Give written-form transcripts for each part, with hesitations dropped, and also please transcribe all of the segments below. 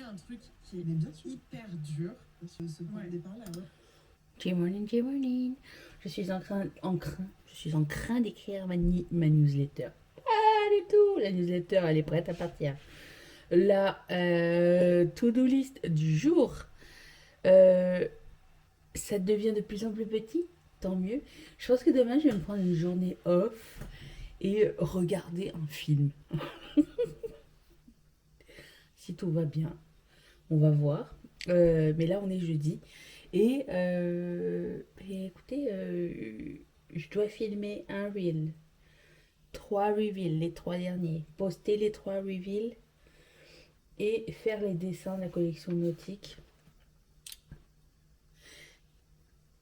un truc qui est Mais bien sûr, hyper dur. ce point de Ouais. départ-là, ouais. Good morning. Je suis en train d'écrire ma newsletter. Pas du tout. La newsletter, elle est prête à partir. La to-do list du jour, ça devient de plus en plus petit. Tant mieux. Je pense que demain, je vais me prendre une journée off et regarder un film. Si tout va bien, on va voir. Mais là, on est jeudi. Et écoutez, je dois filmer un reel. 3 reveals, les 3 derniers. Poster les 3 reveals et faire les dessins de la collection nautique.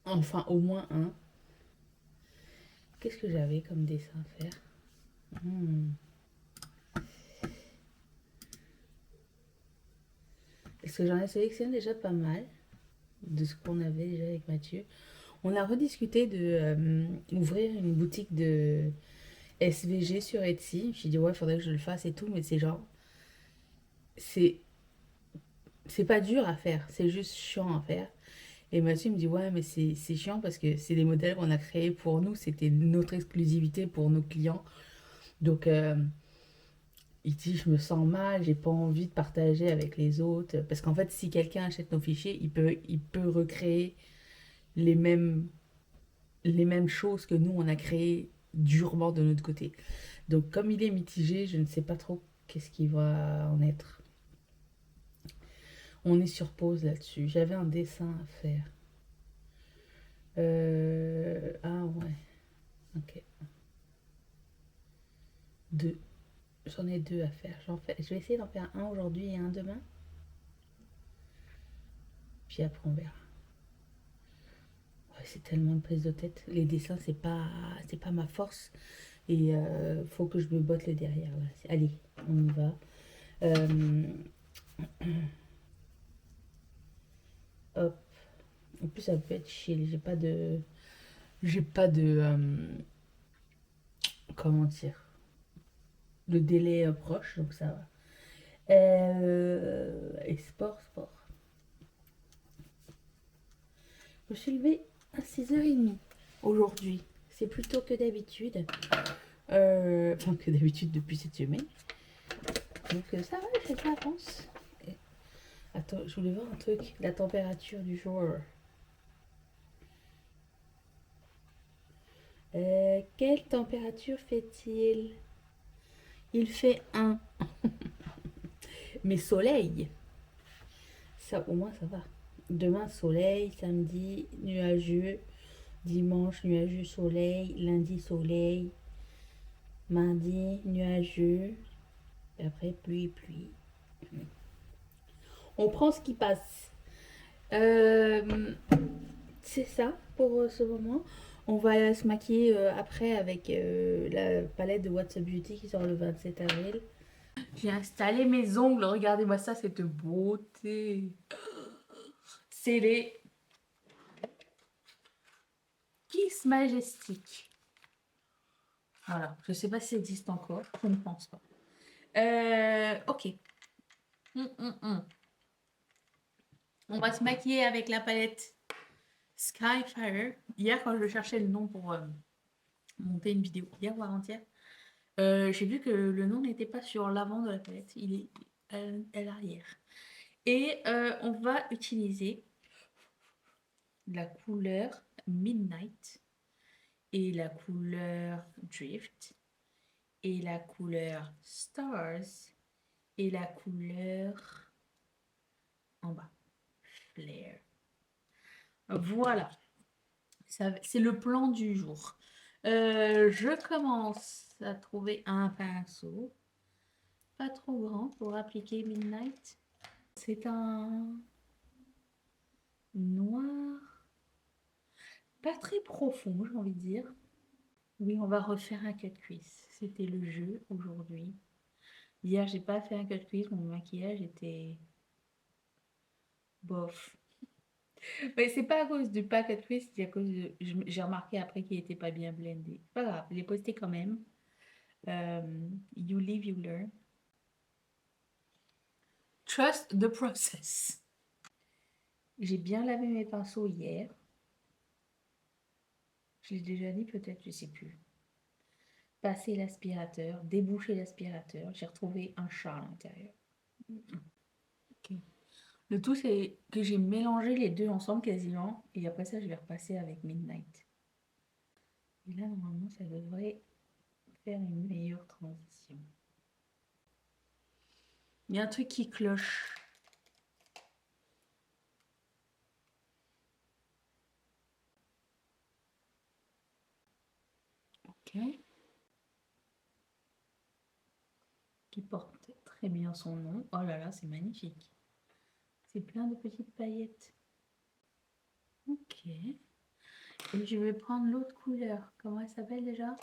Enfin, au moins un. Qu'est-ce que j'avais comme dessin à faire? Parce que j'en ai sélectionné déjà pas mal de ce qu'on avait déjà avec Mathieu. On a rediscuté de ouvrir une boutique de SVG sur Etsy. J'ai dit ouais, faudrait que je le fasse et tout, mais c'est genre c'est c'est pas dur à faire, c'est juste chiant à faire. Et Mathieu me dit ouais, mais c'est chiant parce que c'est des modèles qu'on a créés pour nous, c'était notre exclusivité pour nos clients. Donc il dit je me sens mal, j'ai pas envie de partager avec les autres parce qu'en fait si quelqu'un achète nos fichiers, il peut recréer les mêmes les mêmes choses que nous on a créées durement de notre côté. Donc comme il est mitigé, je ne sais pas trop qu'est-ce qui va en être. On est sur pause là-dessus. J'avais un dessin à faire. Ah ouais, ok. Deux. J'en ai deux à faire. Je vais essayer d'en faire un aujourd'hui et un demain. Puis après on verra. Ouais, c'est tellement une prise de tête. Les dessins, c'est pas ma force. Et faut que je me botte le derrière. Voilà. Allez, on y va. Euh, hop. En plus, ça peut être chill. J'ai pas de comment dire, le délai proche, donc ça va. Et sport. Je me suis levée à 6h30 aujourd'hui. C'est plus tôt que d'habitude. Enfin, que d'habitude depuis cette semaine. Donc ça va, j'ai de l'avance. Attends, je voulais voir un truc. La température du jour. Quelle température fait-il? Il fait 1. Mais soleil. Ça, au moins, ça va. Demain, soleil. Samedi, nuageux. Dimanche, nuageux, soleil. Lundi, soleil. Mardi, nuageux. Et après, pluie. On prend ce qui passe. C'est ça pour ce moment. On va se maquiller après avec la palette de What's Up Beauty qui sort le 27 avril. J'ai installé mes ongles. Regardez-moi ça, cette beauté. C'est les Kiss Majestic. Voilà. Je sais pas si ça existe encore. Je ne pense pas. Ok. On va se maquiller avec la palette Skyfire. Hier, quand je cherchais le nom pour monter une vidéo, hier ou avant-hier, j'ai vu que le nom n'était pas sur l'avant de la palette, il est à l'arrière. Et on va utiliser la couleur Midnight et la couleur Drift et la couleur Stars et la couleur en bas, Flare. Voilà, c'est le plan du jour. Je commence à trouver un pinceau pas trop grand pour appliquer Midnight. C'est un noir pas très profond, j'ai envie de dire. Oui, on va refaire un cut crease. C'était le jeu aujourd'hui. Hier, j'ai pas fait un cut crease, mon maquillage était bof. Mais c'est pas à cause du pas cut crease, c'est à cause de... J'ai remarqué après qu'il était pas bien blendé. C'est pas grave, je l'ai posté quand même. You live, you learn. Trust the process. J'ai bien lavé mes pinceaux hier. Je l'ai déjà dit peut-être, je sais plus. Passer l'aspirateur, déboucher l'aspirateur. J'ai retrouvé un chat à l'intérieur. Ok. Le tout, c'est que j'ai mélangé les deux ensemble quasiment. Et après ça, je vais repasser avec Midnight. Et là, normalement, ça devrait faire une meilleure transition. Il y a un truc qui cloche. Ok. Qui porte très bien son nom. Oh là là, c'est magnifique. C'est plein de petites paillettes. Ok. Et je vais prendre l'autre couleur. Comment elle s'appelle déjà?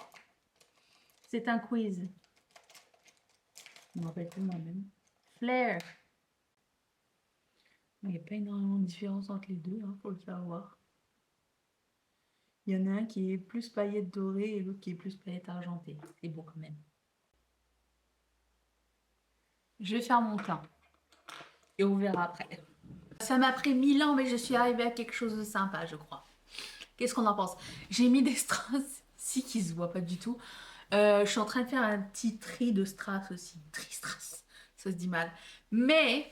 C'est un quiz. Je ne me rappelle plus moi-même. Flair. Il n'y a pas énormément de différence entre les deux, hein, faut le savoir. Il y en a un qui est plus paillettes dorées et l'autre qui est plus paillettes argentées. C'est beau quand même. Je vais faire mon teint. Et on verra après. Ça m'a pris 1000 ans, mais je suis arrivée à quelque chose de sympa, je crois. Qu'est-ce qu'on en pense? J'ai mis des strass, si qui se voit pas du tout. Je suis en train de faire un petit tri de strass aussi. Tri strass, ça se dit mal. Mais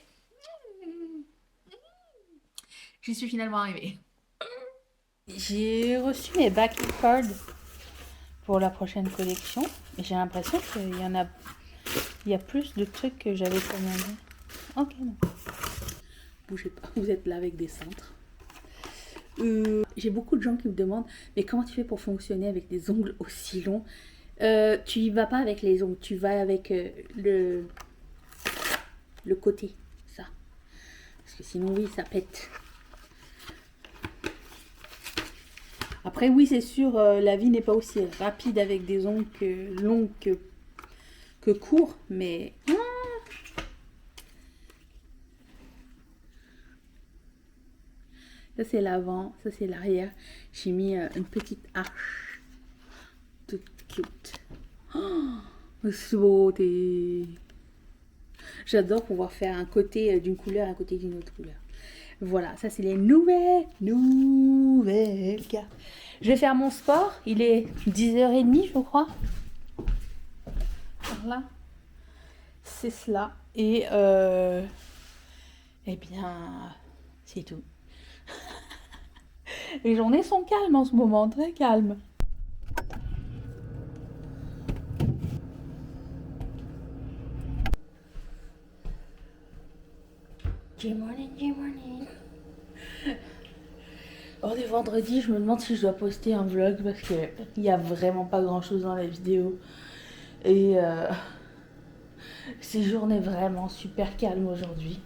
j'y suis finalement arrivée. J'ai reçu mes backing cards pour la prochaine collection. Et j'ai l'impression qu'il y en a... Il y a plus de trucs que j'avais commandé. Ok, non. Bougez pas, vous êtes là avec des cintres. J'ai beaucoup de gens qui me demandent, mais comment tu fais pour fonctionner avec des ongles aussi longs? Tu y vas pas avec les ongles, tu vas avec le côté, ça. Parce que sinon, oui, ça pète. Après, oui, c'est sûr, la vie n'est pas aussi rapide avec des ongles longs que courts, mais... Ça, c'est l'avant, ça, c'est l'arrière. J'ai mis une petite arche. Toute cute. Oh, c'est beau, J'adore pouvoir faire un côté d'une couleur, un côté d'une autre couleur. Voilà, ça, c'est les nouvelles cartes. Je vais faire mon sport. Il est 10h30, je crois. Voilà. C'est cela. Et eh bien, c'est tout. Les journées sont calmes en ce moment, très calmes. Good morning, good morning. On est vendredi, je me demande si je dois poster un vlog parce qu'il n'y a vraiment pas grand chose dans la vidéo. Et ces journées vraiment super calmes aujourd'hui.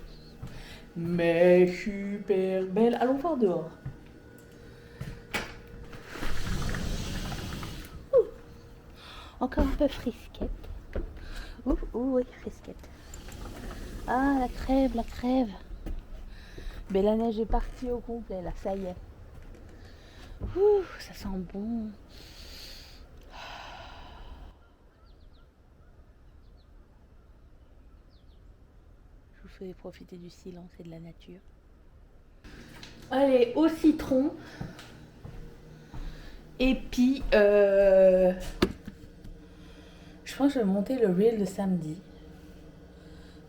Mais super belle. Allons voir dehors. Encore un peu frisquette. Ouh, oui, frisquette. Ah, la crève, la crève. Mais la neige est partie au complet, là, ça y est. Ouh, ça sent bon. Je vous fais profiter du silence et de la nature. Allez, au citron. Et puis, je pense que je vais monter le reel de samedi.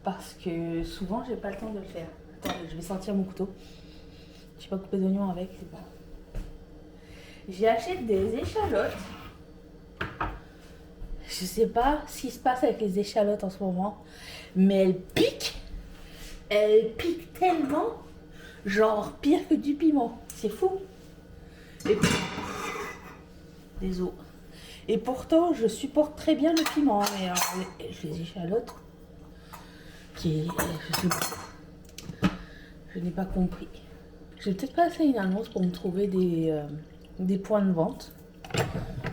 Parce que souvent, j'ai pas le temps de le faire. Attendez, je vais sortir mon couteau. Je vais pas couper d'oignons avec, c'est bon. J'achète des échalotes. Je sais pas ce qui se passe avec les échalotes en ce moment, mais elles piquent. Elles piquent tellement, genre pire que du piment. C'est fou. Et puis, des os. Et pourtant, je supporte très bien le piment. Mais alors, les échalotes, je n'ai pas compris. Je vais peut-être passer une annonce pour me trouver des points de vente.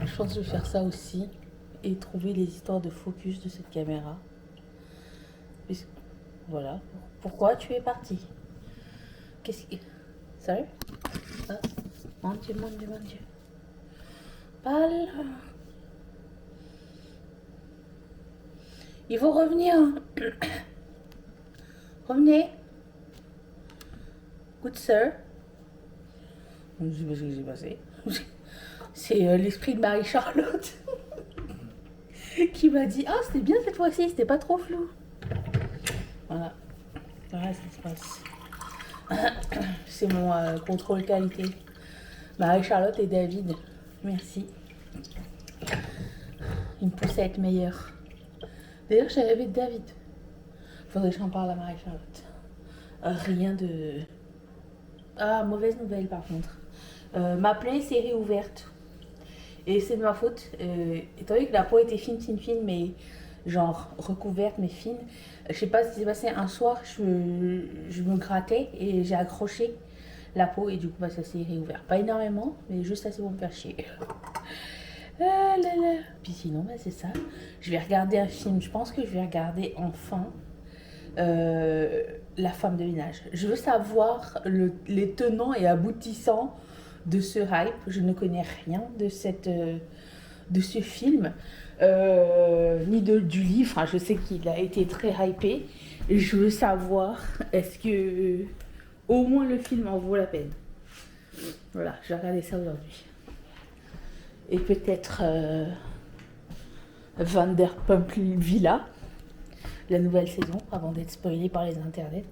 Je pense que je vais faire ça aussi. Et trouver les histoires de focus de cette caméra. Voilà. Pourquoi tu es parti? Qu'est-ce que... Sérieux? Ah, mon Dieu, mon Dieu, mon Dieu. Parle. Il faut revenir. Revenez. Good sir. Je sais pas ce qui s'est passé. C'est l'esprit de Marie-Charlotte qui m'a dit « Ah, c'était bien cette fois-ci, c'était pas trop flou. » Voilà. Voilà ce qui se passe. C'est mon contrôle qualité. Marie-Charlotte et David. Merci. Il me pousse à être meilleur. D'ailleurs, j'ai rêvé de David. Faudrait que j'en parle à Marie-Charlotte. Rien de... Ah, mauvaise nouvelle par contre. Ma plaie s'est réouverte. Et c'est de ma faute. Étant donné que la peau était fine, mais genre recouverte, mais fine. Je sais pas ce qui s'est passé. Un soir, je me grattais et j'ai accroché la peau et du coup, bah, ça s'est réouvert. Pas énormément, mais juste assez pour me faire chier. Ah là là. Puis sinon, bah, c'est ça. Je vais regarder un film. Je pense que je vais regarder enfin La femme de ménage. Je veux savoir les tenants et aboutissants de ce hype. Je ne connais rien de ce film, ni du livre. Enfin, je sais qu'il a été très hypé. Et je veux savoir, est-ce que au moins le film en vaut la peine. Voilà, je vais regarder ça aujourd'hui. Et peut-être Vanderpump Villa, la nouvelle saison, avant d'être spoilée par les internets.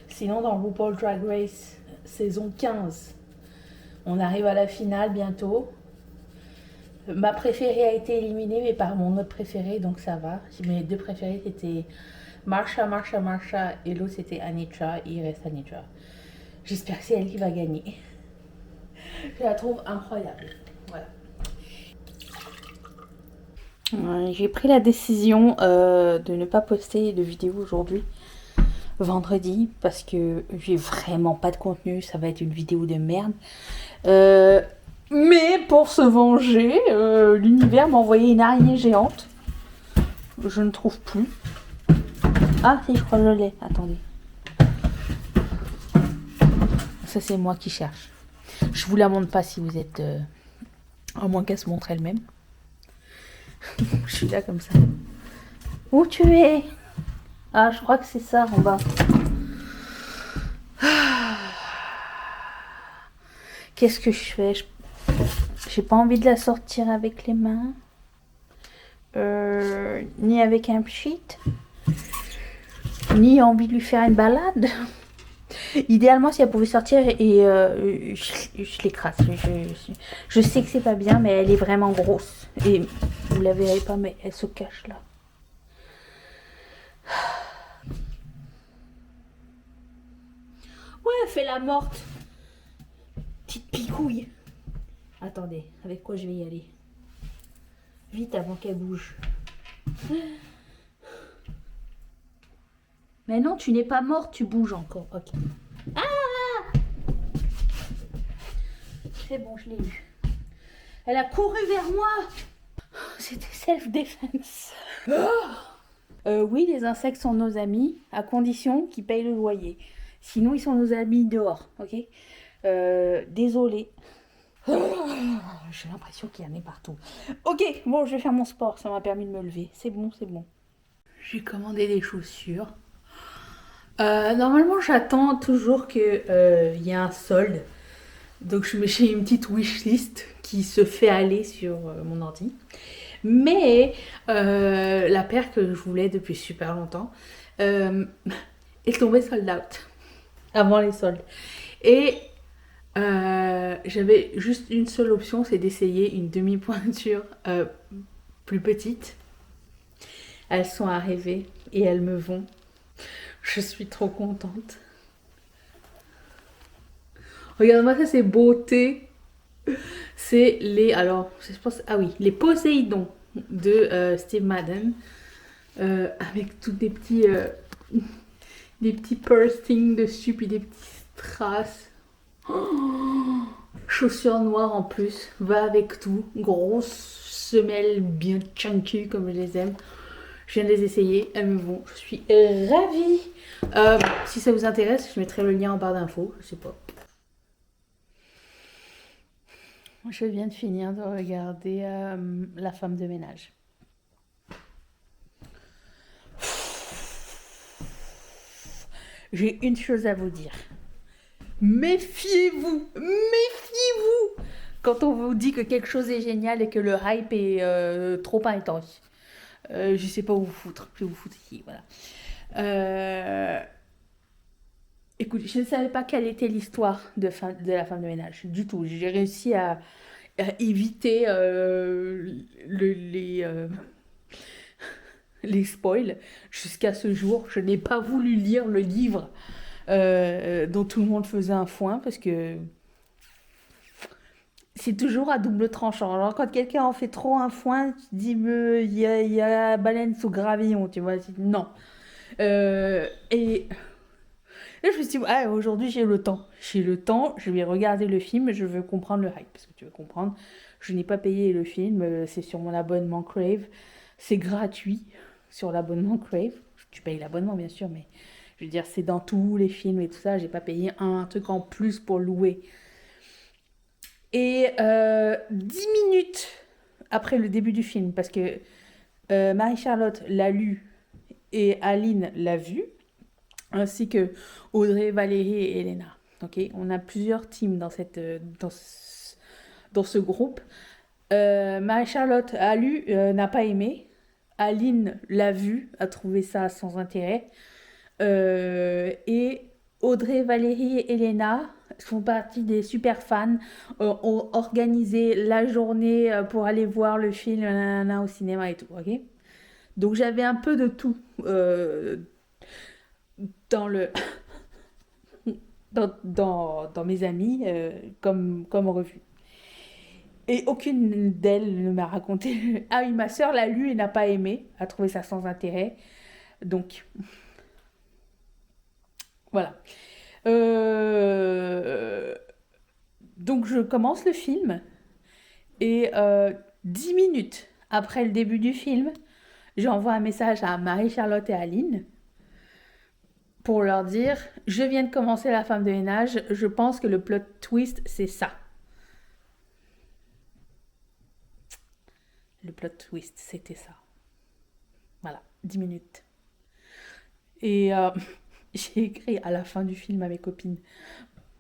Sinon, dans RuPaul Drag Race, saison 15, on arrive à la finale bientôt. Ma préférée a été éliminée, mais par mon autre préféré, donc ça va. Mes deux préférés, c'était Marsha, et l'autre, c'était Anitra, et il reste Anitra. J'espère que c'est elle qui va gagner. Je la trouve incroyable. Voilà. J'ai pris la décision de ne pas poster de vidéo aujourd'hui, vendredi, parce que j'ai vraiment pas de contenu. Ça va être une vidéo de merde. Mais pour se venger, l'univers m'a envoyé une araignée géante. Je ne trouve plus. Ah si, je crois que je l'ai. Attendez. Ça, c'est moi qui cherche. Je vous la montre pas si vous êtes... à moins qu'elle se montre elle-même. Je suis là comme ça. Où tu es? Ah, je crois que c'est ça en bas. Qu'est-ce que je fais? J'ai pas envie de la sortir avec les mains. Ni avec un pchit. Ni envie de lui faire une balade. Idéalement, si elle pouvait sortir et je l'écrase. Je sais que c'est pas bien, mais elle est vraiment grosse. Et vous la verrez pas, mais elle se cache là. Ouais, fais la morte. Petite picouille. Attendez, avec quoi je vais y aller? Vite avant qu'elle bouge. Mais non, tu n'es pas morte, tu bouges encore. Ok. Ah! C'est bon, je l'ai eu. Elle a couru vers moi. C'était self-defense. Oui, les insectes sont nos amis, à condition qu'ils payent le loyer. Sinon, ils sont nos amis dehors, ok? Désolée. J'ai l'impression qu'il y en a partout. Ok, bon, je vais faire mon sport. Ça m'a permis de me lever. C'est bon, c'est bon. J'ai commandé des chaussures. Normalement, j'attends toujours qu'il y ait un solde. Donc, j'ai une petite wishlist qui se fait aller sur mon ordi. Mais la paire que je voulais depuis super longtemps est tombée sold out avant les soldes. Et j'avais juste une seule option, c'est d'essayer une demi-pointure plus petite. Elles sont arrivées et elles me vont. Je suis trop contente. Regarde-moi ça, c'est beauté. C'est les... Alors, je pense... Ah oui, les Poséidon de Steve Madden. Avec tous des petits... des petits piercings dessus, puis des petits strass. Oh, chaussures noires en plus. Va avec tout. Grosse semelle bien chunky comme je les aime. Je viens de les essayer, elles me vont. Je suis ravie. Si ça vous intéresse, je mettrai le lien en barre d'infos. Je sais pas. Je viens de finir de regarder La femme de ménage. j'ai une chose à vous dire. Méfiez-vous, méfiez-vous quand on vous dit que quelque chose est génial et que le hype est trop intense. Je sais pas où vous foutre, je vais vous foutre ici, voilà. Écoute, je ne savais pas quelle était l'histoire de la femme de ménage, du tout. J'ai réussi à éviter les spoils jusqu'à ce jour. Je n'ai pas voulu lire le livre dont tout le monde faisait un foin parce que c'est toujours à double tranchant. Alors quand quelqu'un en fait trop un foin, tu te dis il y a baleine sous gravillon, tu vois. Non. Et là, je me suis dit, ah, aujourd'hui j'ai le temps. J'ai le temps, je vais regarder le film, je veux comprendre le hype. Parce que tu veux comprendre, je n'ai pas payé le film, c'est sur mon abonnement Crave. C'est gratuit sur l'abonnement Crave. Tu payes l'abonnement bien sûr, mais je veux dire, c'est dans tous les films et tout ça. J'ai pas payé un truc en plus pour louer. Et 10 minutes après le début du film, parce que Marie-Charlotte l'a lu et Aline l'a vu, ainsi que Audrey, Valérie et Elena. Okay, on a plusieurs teams dans ce groupe. Marie-Charlotte a lu, n'a pas aimé. Aline l'a vu, a trouvé ça sans intérêt. Et Audrey, Valérie et Elena font partie des super fans, ont organisé la journée pour aller voir le film au cinéma et tout. Okay, donc j'avais un peu de tout dans le dans mes amis comme revue. Et aucune d'elles ne m'a raconté. Ah oui, ma soeur l'a lu et n'a pas aimé, a trouvé ça sans intérêt. Donc, voilà. Donc, je commence le film et 10 minutes après le début du film, j'envoie un message à Marie-Charlotte et Aline pour leur dire « Je viens de commencer La femme de ménage, je pense que le plot twist, c'est ça. » Le plot twist, c'était ça. Voilà, 10 minutes. Et j'ai écrit à la fin du film à mes copines,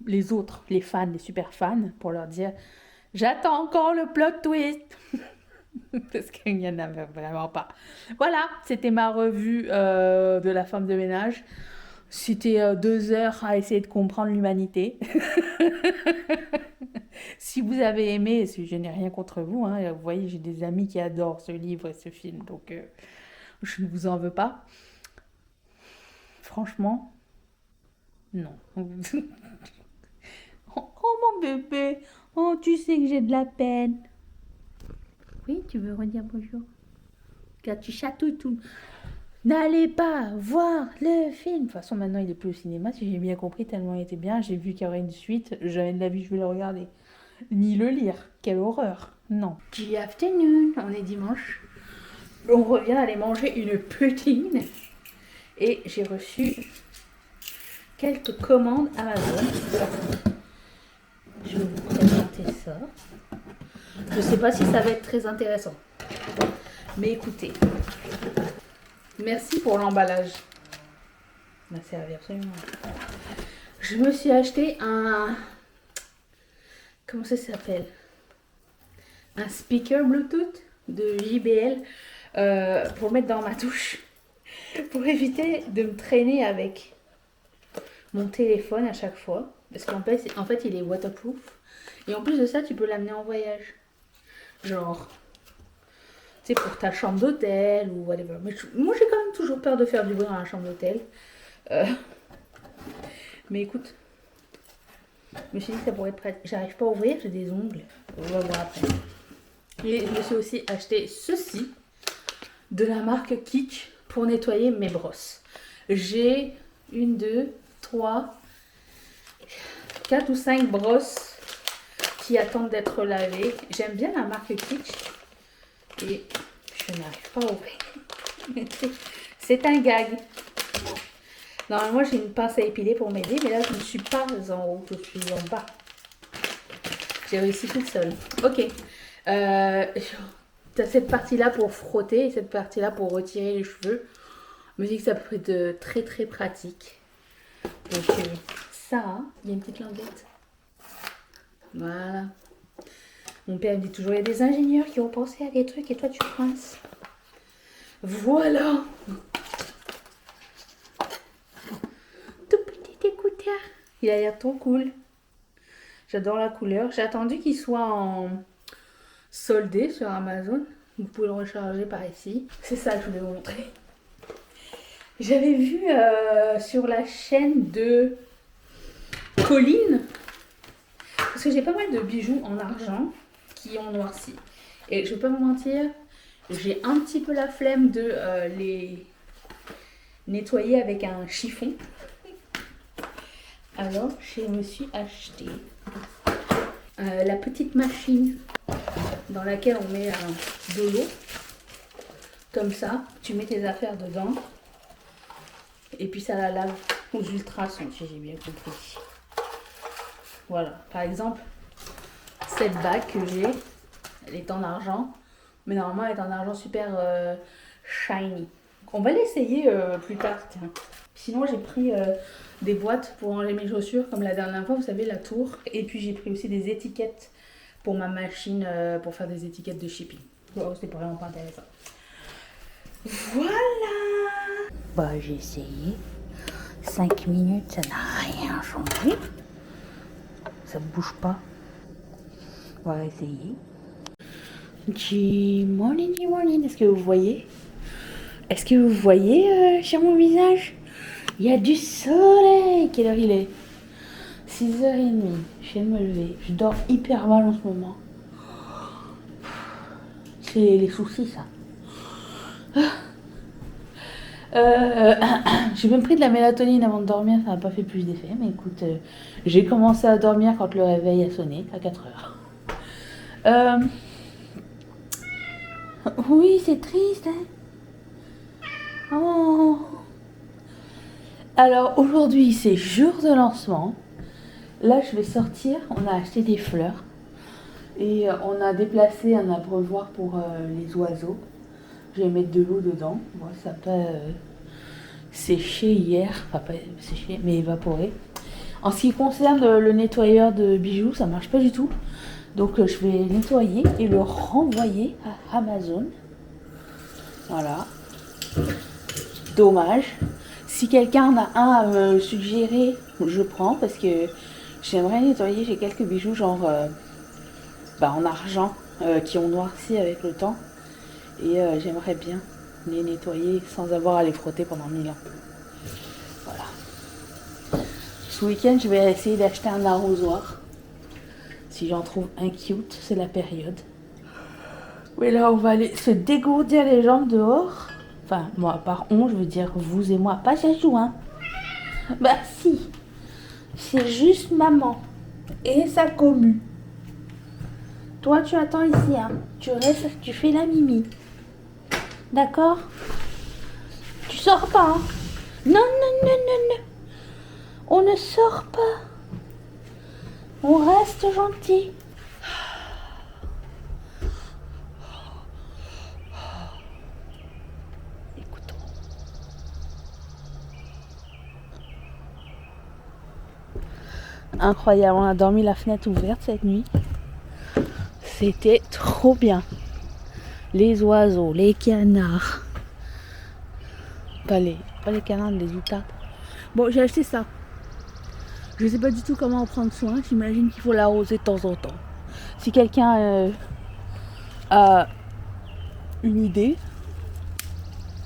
les autres, les fans, les super fans, pour leur dire « J'attends encore le plot twist !» Parce qu'il n'y en avait vraiment pas. Voilà, c'était ma revue de La femme de ménage. C'était 2 heures à essayer de comprendre l'humanité. Si vous avez aimé, je n'ai rien contre vous, hein, vous voyez, j'ai des amis qui adorent ce livre et ce film, donc je ne vous en veux pas. Franchement, non. Oh mon bébé, oh tu sais que j'ai de la peine. Oui, tu veux redire bonjour? Regarde, tu chatouilles tout. N'allez pas voir le film. De toute façon, maintenant il est plus au cinéma, si j'ai bien compris, tellement il était bien. J'ai vu qu'il y aurait une suite, jamais de la vie je vais le regarder. Ni le lire. Quelle horreur. Non. Good afternoon. On est dimanche. On revient aller manger une poutine. Et j'ai reçu quelques commandes Amazon. Je vais vous présenter ça. Je ne sais pas si ça va être très intéressant. Mais écoutez. Merci pour l'emballage. Ça m'a servi absolument. Je me suis acheté un... Comment ça s'appelle? Un speaker Bluetooth de JBL pour mettre dans ma douche. Pour éviter de me traîner avec mon téléphone à chaque fois. Parce qu'en fait, il est waterproof. Et en plus de ça, tu peux l'amener en voyage. Genre, tu sais, pour ta chambre d'hôtel ou whatever. Mais moi, j'ai quand même toujours peur de faire du bruit dans la chambre d'hôtel. Mais écoute, je me suis dit que ça pourrait être prêt. J'arrive pas à ouvrir, j'ai des ongles. On va voir après. Et je me suis aussi acheté ceci de la marque Kitsch pour nettoyer mes brosses. J'ai 1, 2, 3, 4 ou 5 brosses qui attendent d'être lavées. J'aime bien la marque Kitsch et je n'arrive pas à ouvrir. C'est un gag. Normalement, j'ai une pince à épiler pour m'aider, mais là, je ne suis pas en haut, je suis en bas. J'ai réussi toute seule. Ok. Tu as cette partie-là pour frotter et cette partie-là pour retirer les cheveux. Je me dis que ça peut être très très pratique. Donc ça, il y a une petite languette. Voilà. Mon père me dit toujours, il y a des ingénieurs qui ont pensé à des trucs et toi tu coinces. Voilà. Tout petit écouteur. Il a l'air trop cool. J'adore la couleur. J'ai attendu qu'il soit en soldé sur Amazon. Vous pouvez le recharger par ici. C'est ça que je voulais vous montrer. J'avais vu sur la chaîne de Colline, parce que j'ai pas mal de bijoux en argent qui ont noirci. Et je vais pas vous mentir, j'ai un petit peu la flemme de les nettoyer avec un chiffon. Alors, je me suis acheté la petite machine dans laquelle on met de l'eau. Comme ça, tu mets tes affaires dedans. Et puis ça la lave aux ultrasons, si j'ai bien compris. Voilà, par exemple, cette bague que j'ai, elle est en argent. Mais normalement, elle est en argent super shiny. On va l'essayer plus tard, tiens. Sinon, j'ai pris des boîtes pour ranger mes chaussures, comme la dernière fois, vous savez, la tour. Et puis, j'ai pris aussi des étiquettes pour ma machine, pour faire des étiquettes de shipping. Oh, c'était vraiment pas intéressant. Voilà. Bah, j'ai essayé. 5 minutes, ça n'a rien changé. Ça ne bouge pas. On va essayer. Good morning, good morning. Est-ce que vous voyez? Est-ce que vous voyez sur mon visage? Il y a du soleil. Quelle heure il est? 6h30. Je viens de me lever. Je dors hyper mal en ce moment. C'est les soucis, ça. J'ai même pris de la mélatonine avant de dormir, ça n'a pas fait plus d'effet, mais écoute, j'ai commencé à dormir quand le réveil a sonné, à 4h. Oui, c'est triste, hein. Oh. Alors aujourd'hui, c'est jour de lancement. Là, je vais sortir, on a acheté des fleurs et on a déplacé un abreuvoir pour les oiseaux. Je vais mettre de l'eau dedans, bon, ça peut sécher hier, enfin pas sécher, mais évaporer. En ce qui concerne le nettoyeur de bijoux, ça marche pas du tout. Donc je vais nettoyer et le renvoyer à Amazon. Voilà. Dommage. Si quelqu'un en a un à me suggérer, je prends parce que j'aimerais nettoyer. J'ai quelques bijoux genre en argent qui ont noirci avec le temps. Et j'aimerais bien les nettoyer sans avoir à les frotter pendant 1000 ans. Voilà. Ce week-end, je vais essayer d'acheter un arrosoir. Si j'en trouve un cute, c'est la période. Oui, là, on va aller se dégourdir les jambes dehors. Enfin, moi, par on, je veux dire vous et moi. Pas Chachou, hein. Bah si. C'est juste maman et sa commu. Toi, tu attends ici, hein. Tu restes, tu fais la mimi. D'accord? Tu sors pas, hein. Non, non, non, non, non. On ne sort pas. On reste gentil. Écoutons. Incroyable, on a dormi la fenêtre ouverte cette nuit. C'était trop bien. Les oiseaux, les canards. Pas les canards, les outardes. Bon, j'ai acheté ça. Je sais pas du tout comment en prendre soin. J'imagine qu'il faut l'arroser de temps en temps. Si quelqu'un a une idée,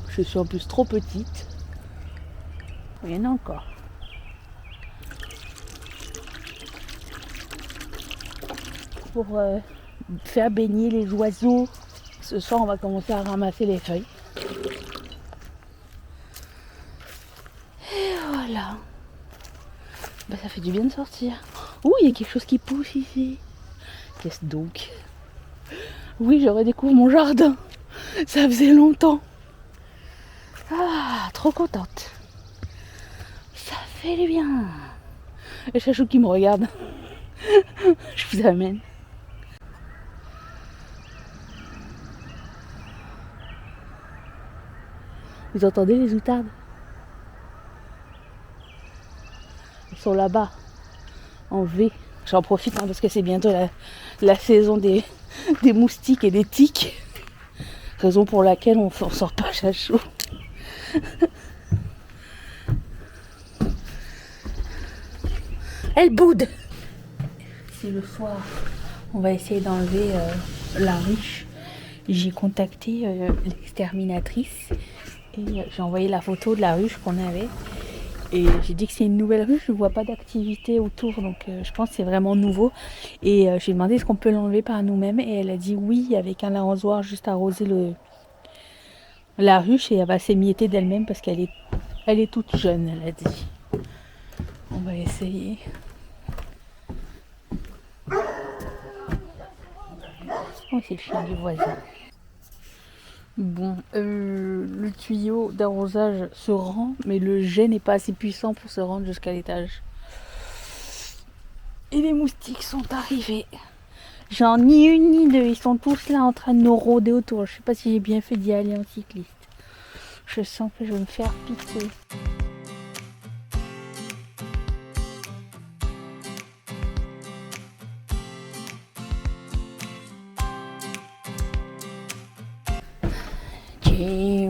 je suis en plus trop petite. Il y en a encore. Pour faire baigner les oiseaux. Ce soir, on va commencer à ramasser les feuilles. Et voilà. Bah, ça fait du bien de sortir. Ouh, il y a quelque chose qui pousse ici. Qu'est-ce donc? Oui, je redécouvre mon jardin. Ça faisait longtemps. Ah, trop contente. Ça fait du bien. Et Chachou qui me regarde. Je vous amène. Vous entendez les outardes? Ils sont là-bas, en V. J'en profite parce que c'est bientôt la saison des moustiques et des tiques. Raison pour laquelle on sort pas à chaud. Elle boude. C'est le soir. On va essayer d'enlever la ruche. J'ai contacté l'exterminatrice et j'ai envoyé la photo de la ruche qu'on avait. Et j'ai dit que c'est une nouvelle ruche, je ne vois pas d'activité autour, donc je pense que c'est vraiment nouveau. Et j'ai demandé est-ce qu'on peut l'enlever par nous-mêmes, et elle a dit oui, avec un arrosoir, juste arroser la ruche, et elle va s'émietter d'elle-même parce qu'elle est toute jeune, elle a dit. On va essayer. Oh, c'est le chien du voisin. Bon, le tuyau d'arrosage se rend, mais le jet n'est pas assez puissant pour se rendre jusqu'à l'étage. Et les moustiques sont arrivés. J'en ni une ni deux, ils sont tous là en train de nous rôder autour. Je sais pas si j'ai bien fait d'y aller en cycliste. Je sens que je vais me faire piquer.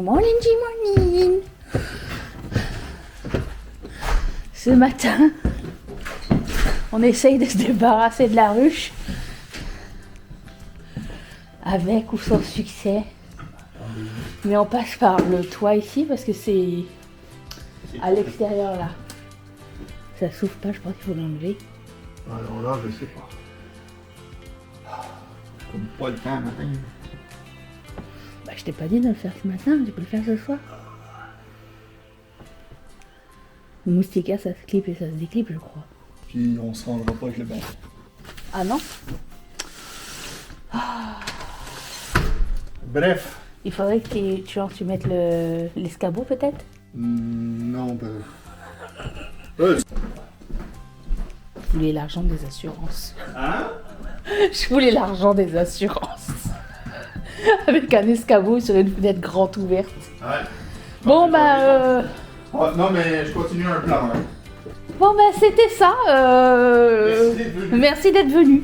Morning. Ce matin, on essaye de se débarrasser de la ruche. Avec ou sans succès. Mais on passe par le toit ici parce que c'est à l'extérieur là. Ça s'ouvre pas, je pense qu'il faut l'enlever. Alors là, je sais pas. Comme pas le temps matin. Bah, je t'ai pas dit de le faire ce matin, tu peux le faire ce soir. Le moustiquaire, ça se clip et ça se déclipe, je crois. Puis on se rendra pas avec le bain. Ah non? Bref. Il faudrait que tu mettes l'escabeau peut-être? Non, ben. Je voulais l'argent des assurances. Hein? Je voulais l'argent des assurances. Avec un escabeau sur une fenêtre grande ouverte. Ouais. Bon bah Oh, non mais je continue un plan. Hein. Bon bah c'était ça. Merci d'être venu.